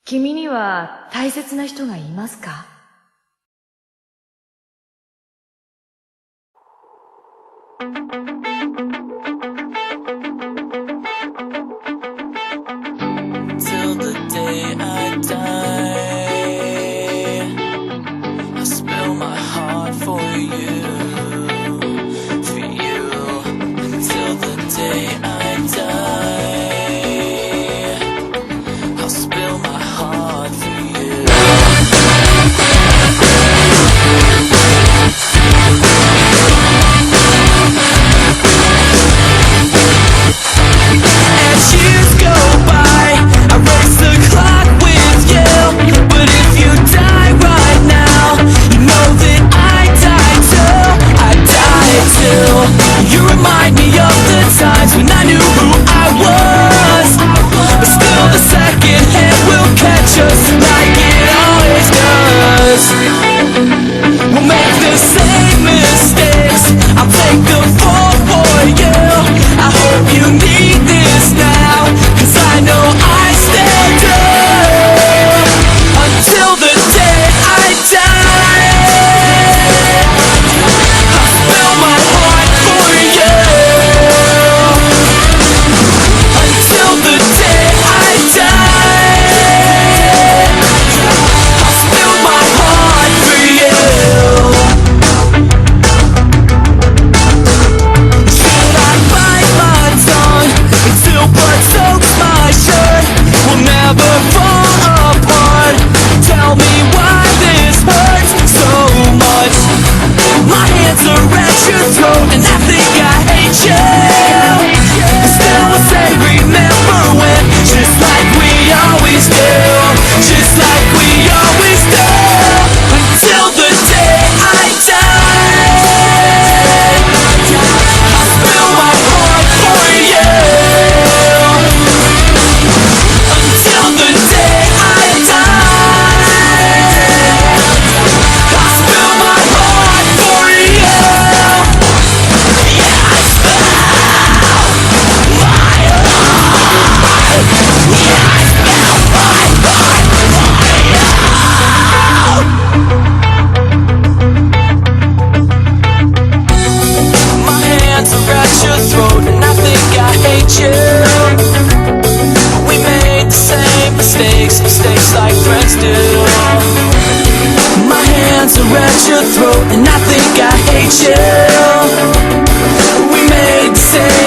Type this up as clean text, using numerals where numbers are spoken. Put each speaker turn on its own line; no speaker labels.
君には大切な人がいますか?
Till the day I die, I spill my heart for you, for you. Till the day I die, I'll spill my heart for you. As years go by, I race the clock with you. But if you die right now, you know that I die too. I die too. You remind me of the times when I knew who I was, but still the second hand will catch us like it always does. We'll make the same mistakes, I'll take the fall for you. I hope you need this now, 'cause I know I stand up until the day I die. I'll spill my heart for you until the day I die. I'll spill my heart for you. Should I bite my tongue until blood soaks my shirt? We'll never fall apart. Tell me why this hurts so much. My hands are at your throat and I think I hate you. But still I say remember when, just like we always do, just like we always do, until the day I die. I'll spill my heart for you until the day I die. I'll spill my heart for you. Yeah, I spill my heart. Yeah, I spill my heart for you. My hands are at your throat and I think I hate you. We made the same mistakes like friends do. My hands are at your throat and I think I hate you. We made the same